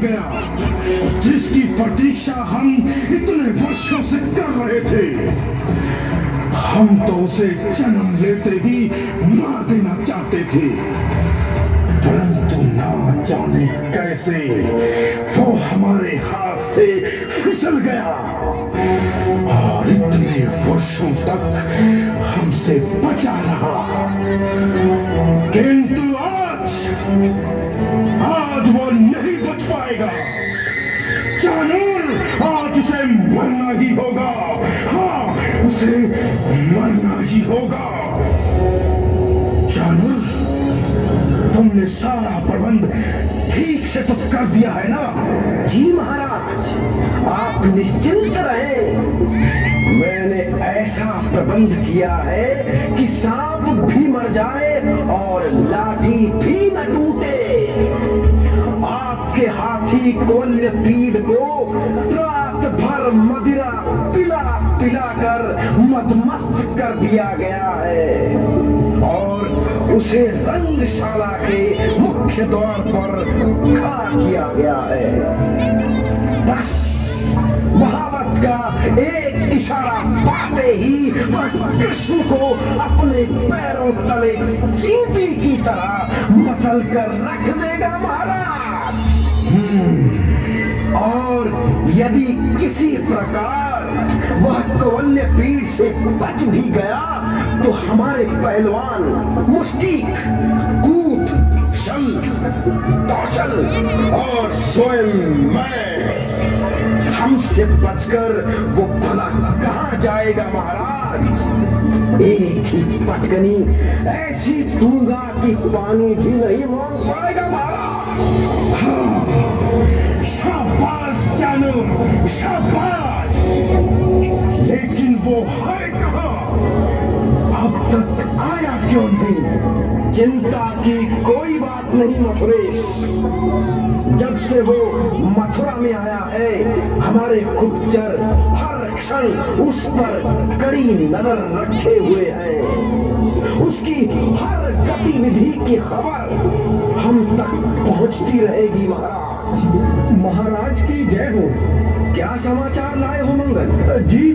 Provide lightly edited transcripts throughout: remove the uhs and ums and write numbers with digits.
गया जिसकी प्रतीक्षा हम इतने वर्षों से कर रहे थे। हम तो उसे जन्म लेते ही मार देना चाहते थे, परंतु ना जाने कैसे वो हमारे हाथ से फिसल गया और इतने वर्षों तक हमसे बचा रहा। किंतु आज वो नहीं बच पाएगा। जानूर, आज उसे मरना ही होगा। हाँ, उसे मरना ही होगा। जानूर, तुमने सारा प्रबंध ठीक से तो कर दिया है ना? जी महाराज, आप निश्चिंत रहें। मैंने ऐसा प्रबंध किया है कि सांप भी मर जाए और लाठी भी न टूटे। आपके हाथी कोल्य पीड़ को रात भर मदिरा पिला पिला कर मदमस्त कर दिया गया है और उसे रंगशाला के मुख्य द्वार पर खड़ा किया गया है। बस महावत का एक इशारा पाते ही वह कृष्ण को अपने पैरों तले चींटी की तरह मसल कर रख देगा महाराज। और यदि किसी प्रकार वह कोल्य पीड़ से बच भी गया तो हमारे पहलवान मुष्टिक, कूट, शल, कौशल और स्वयं मैं, हमसे बचकर वो भला कहाँ जाएगा महाराज। एक ही पटकनी ऐसी दूंगा कि पानी भी नहीं मांग पाएगा महाराज। शाबाश जानू, शाबाश। लेकिन वो है कहाँ? अब तक आया क्यों नहीं? चिंता की कोई बात नहीं मथुरेश। जब से वो मथुरा में आया है हमारे गुप्तचर हर क्षण उस पर कड़ी नजर रखे हुए हैं। उसकी हर गतिविधि की खबर हम तक पहुंचती रहेगी महाराज। महाराज की जय हो। क्या समाचार लाए हो मंगल? जी,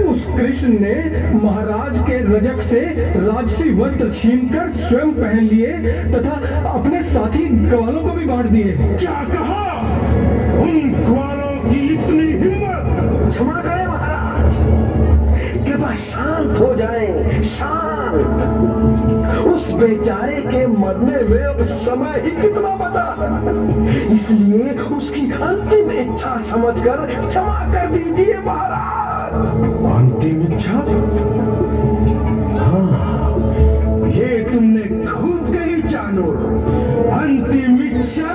उस कृष्ण ने महाराज के रजक से राजसी वस्त्र छीनकर स्वयं पहन लिए तथा अपने साथी ग्वालों को भी बांट दिए। क्या कहा? उन ग्वालों की इतनी हिम्मत? क्षमा करें महाराज, कृपया शांत हो जाएं, शांत। उस बेचारे के मरने में अब समय ही कितना बचा है, इसलिए उसकी अंतिम इच्छा समझकर क्षमा कर दीजिए महाराज। अंतिम इच्छा? हाँ, ये तुमने खुद कही जानू। अंतिम इच्छा?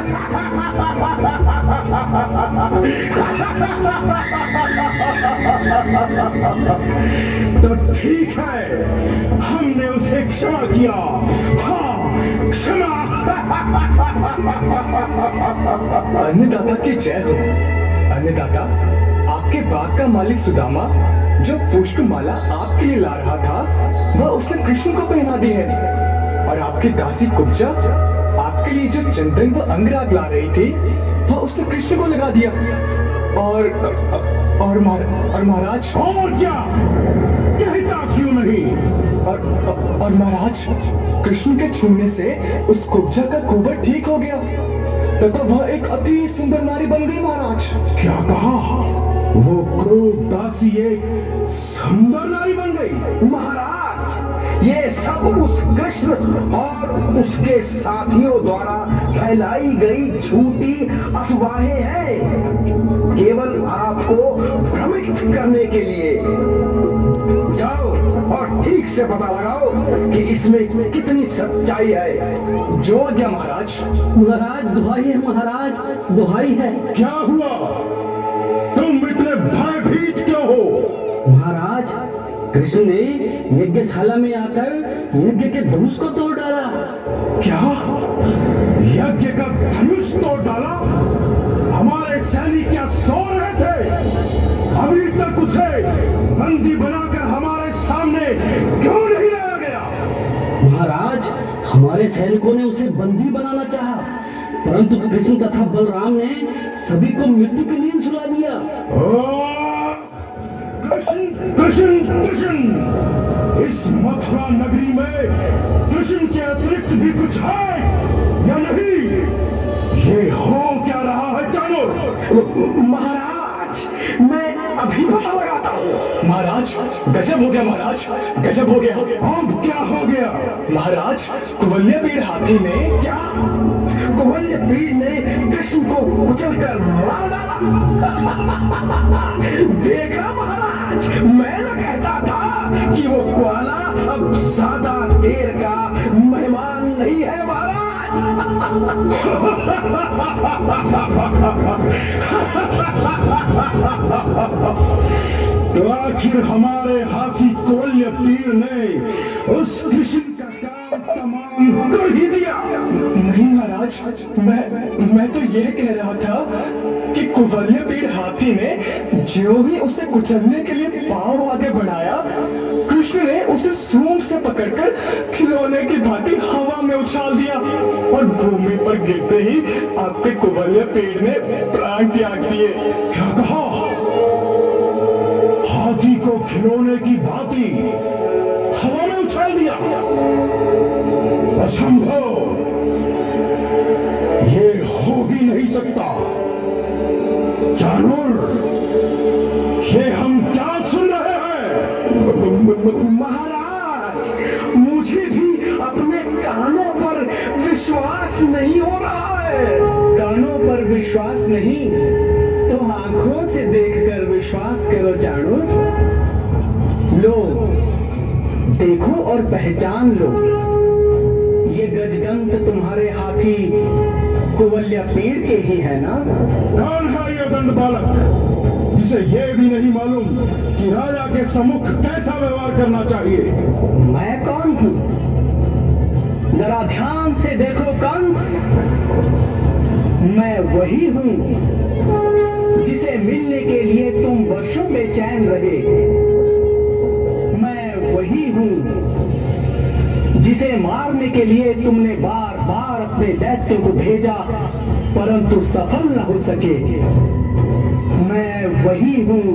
तो ठीक है, हमने उसे क्षमा किया। हाँ, क्षमा। अन्नदाता की जय हो। अन्नदाता, आपके बाग का माली सुदामा जो पुष्पमाला आपके लिए ला रहा था वह उसने कृष्ण को पहना दी है और आपकी दासी कुब्जा आपके लिए जो चंदन व अंगराग ला रही थी वह उसने कृष्ण को लगा दिया। और महाराज। और क्या कहता क्यों नहीं? और महाराज, कृष्ण के छूने से उस कुब्जा का कुबर ठीक हो गया तथा वह एक अति सुंदर नारी बन गई महाराज। क्या कहा? वो क्रूर दासी एक सुंदर नारी बन गई? महाराज, ये सब उस कृष्ण और उसके साथियों द्वारा फैलाई गई झूठी अफवाहें हैं, केवल आपको भ्रमित करने के लिए। जाओ और ठीक से पता लगाओ कि इसमें कितनी सच्चाई है। जो आज्ञा महाराज। महाराज दुहाई है, महाराज दुहाई है। क्या हुआ? तुम इतने भयभीत क्यों हो? महाराज, कृष्ण ने यज्ञशाला में आकर यज्ञ के धनुष को तोड़ डाला। क्या? यज्ञ का धनुष तोड़ डाला? हमारे सैनिक क्या सो रहे थे? अभी तक उसे बंदी बनाकर हमारे सामने क्यों नहीं लाया गया? महाराज, हमारे सैनिकों ने उसे बंदी बनाना चाहा, परंतु कृष्ण तथा बलराम ने सभी को मृत्यु की नींद सुला दिया। कृष्ण कृष्ण कृष्ण, इस मथुरा नगरी में कृष्ण के अतिरिक्त भी कुछ है या नहीं? ये हो क्या रहा है जानो। महाराज, मैं अभी पता लगाता हूँ। महाराज, गजब हो गया महाराज, गजब हो गया। अब क्या हो गया? महाराज, कुवल्यपीड़ हाथी ने क्या कुवल्यपीड़ ने कृष्ण को कुचलकर मार डाला? देखा महाराज, मैं न कहता था कि वो ग्वाला अब ज्यादा देर का मेहमान नहीं है महाराज। तो आखिर हमारे हाथी कुवल्यपीड़ ने उस कृष्ण का काम तमाम कर ही दिया। नहीं महाराज, मैं तो यह कह रहा था कि कुवल्यपीड़ हाथी ने जो भी उसे कुचलने के लिए पांव आगे बढ़ाया, कृष्ण ने उसे सूंड से पकड़कर खिलौने की भांति हवा में उछाल दिया और भूमि पर गिरते ही आपके कुवल्यपीड़ ने प्राण त्याग दिए। क्या कहा? हाथी को खिलौने की भांति हवा में उछाल दिया? असंभव, ये हो ही नहीं सकता। जानवर, ये हम क्या सुन रहे हैं? महाराज, मुझे भी अपने कानों पर विश्वास नहीं हो रहा है। कानों पर विश्वास नहीं तो आंखों से देखकर विश्वास करो चाणूर। लो, देखो और पहचान लो, ये गजदंत तुम्हारे हाथी कुवल्यपीड़ के ही है ना? कौन है ये दंड बालक जिसे ये भी नहीं मालूम कि राजा के सम्मुख कैसा व्यवहार करना चाहिए? मैं कौन हूं? जरा ध्यान से देखो कंस, मैं वही हूं जिसे मिलने के लिए तुम वर्षों बेचैन रहे। मैं वही हूं जिसे मारने के लिए तुमने बार बार अपने दैत्य को भेजा परंतु सफल न हो सके। मैं वही हूं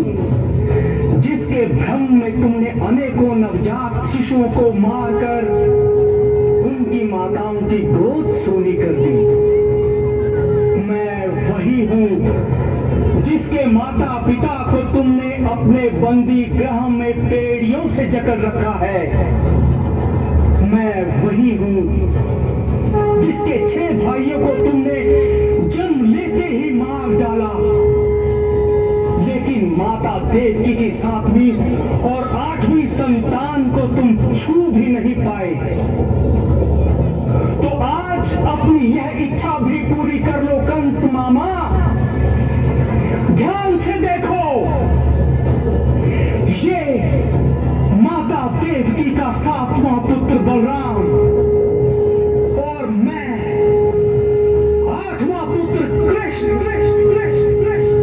जिसके भ्रम में तुमने अनेकों नवजात शिशुओं को मारकर उनकी माताओं की गोद सोनी कर दी। मैं वही हूं जिसके माता पिता को तुमने अपने बंदी गृह में पेड़ियों से जकड़ रखा है। मैं वही हूं जिसके 6 भाइयों को तुमने जन्म लेते ही मार डाला, लेकिन माता देवकी की 7वीं और 8वीं संतान को तुम छू भी नहीं पाए। तो आज अपनी यह इच्छा भी पूरी कर लो कंस मामा। ध्यान से देखो, ये माता देवकी का 7वां पुत्र बलराम और मैं 8वां पुत्र कृष्ण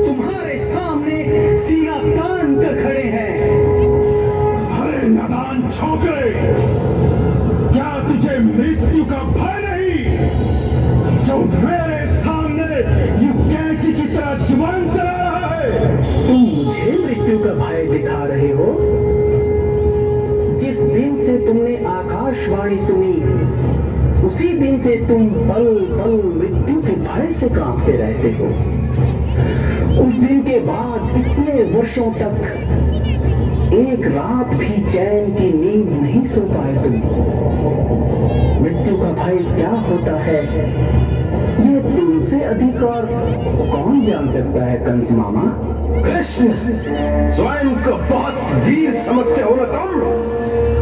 तुम्हारे सामने सिरा तान कर खड़े हैं। अरे नादान छोकरे, क्या तुझे मृत्यु का भय नहीं जो मेरे सामने यूं कैंची की तरह जुबान चला रहा है? तुम मुझे मृत्यु का भय दिखा रहे हो? जिस दिन से तुमने आकाशवाणी सुनी उसी दिन से तुम पल पल मृत्यु के भय से कांपते रहते हो। उस दिन के बाद इतने वर्षों तक एक रात भी चैन की नींद नहीं सो पाए तुम। मृत्यु का भय क्या होता है ये तुमसे अधिक और कौन जान सकता है कंस मामा? कृष्ण, स्वयं को बहुत वीर समझते हो ना तुम?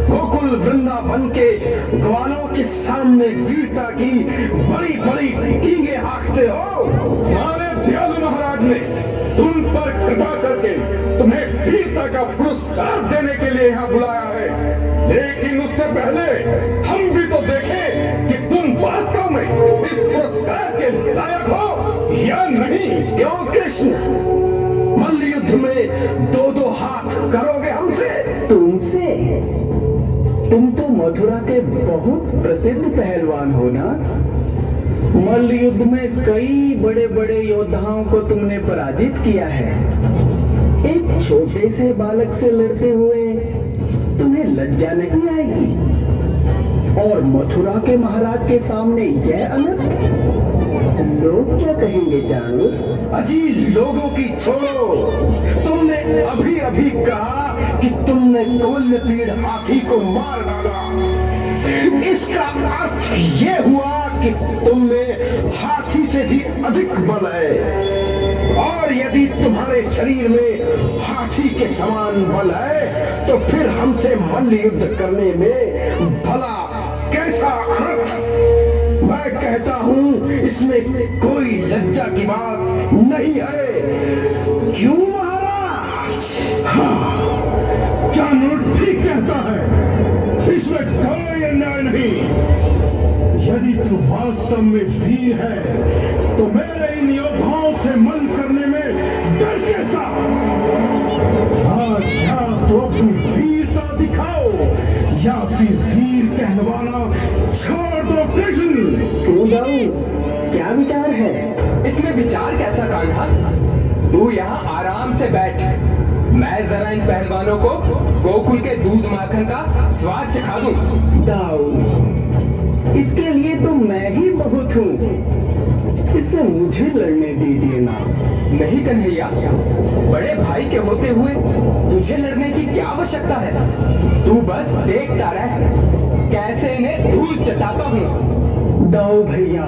गोकुल वृंदावन के ग्वालों के सामने वीरता की बड़ी बड़ी टींगे हाँकते हो। हमारे दयालु महाराज ने तुम पर कृपा करके तुम्हें वीरता का पुरस्कार देने के लिए यहाँ बुलाया है, लेकिन उससे पहले हम भी तो देखें कि तुम वास्तव में इस पुरस्कार के लायक हो या नहीं। क्यों कृष्ण, मल्ल युद्ध में 2-2 हाथ करोगे हमसे? तुमसे? तुम तो मथुरा के बहुत प्रसिद्ध पहलवान हो ना? मल्ल युद्ध में कई बड़े बड़े योद्धाओं को तुमने पराजित किया है। एक छोटे से बालक से लड़ते हुए तुम्हें लज्जा नहीं आएगी? और मथुरा के महाराज के सामने यह अनर्थ? लोग क्या कहेंगे जानू? अजी लोगों की छोड़ो, तुमने अभी अभी कहा कि तुमने गोल्यपीड़ हाथी को मार डाला। इसका अर्थ ये हुआ कि तुम में हाथी से भी अधिक बल है। और यदि तुम्हारे शरीर में हाथी के समान बल है तो फिर हमसे मल्ल युद्ध करने में भला कैसा अनर्थ? मैं कहता हूं इसमें कोई लज्जा की बात नहीं है। क्यों महाराज? हाँ, जानवर ठीक कहता है, इसमें कोई अन्याय नहीं। यदि तू वास्तव में वीर है तो मेरे इन योद्धाओं से मन करने में डर कैसा? आज या तो अपनी वीरता दिखाओ या फिर वीर कहलवाना छोड़ दो कृष्ण। क्यों जाऊं? क्या विचार है? इसमें विचार कैसा कान्हा? तू यहाँ आराम से बैठ, मैं जरा इन पहलवानों को गोकुल के दूध माखन का स्वाद चखा दूं। दाऊ, इसके लिए तो मैं ही बहुत हूँ। इससे मुझे लड़ने दीजिए ना। नहीं कन्हैया, बड़े भाई के होते हुए तुझे लड़ने की क्या आवश्यकता है? तू बस देखता रह कैसे इन्हें धूल चटाता हूँ। दाऊ भैया,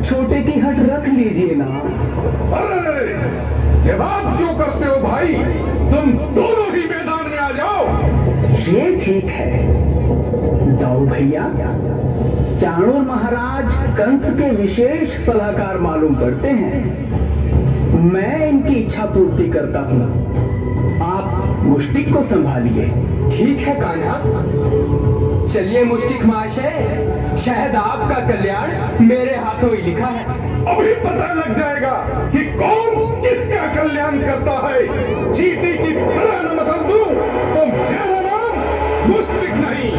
छोटे की हट रख लीजिए ना। अरे ये बात क्यों करते हो भाई? तुम दोनों ही मैदान में आ जाओ। ये ठीक है दाऊ भैया। चाणूर महाराज कंस के विशेष सलाहकार मालूम पड़ते हैं। मैं इनकी इच्छा पूर्ति करता हूँ। आप मुष्टिक को संभालिए। ठीक है कान्हा, चलिए मुष्टिक महाशय, शायद आपका कल्याण मेरे हाथों ही लिखा है। अभी पता लग जाएगा कि कौन किसका कल्याण करता है। चीटी की तरह न मसल दूं तो मेरा नाम मुष्टिक नहीं।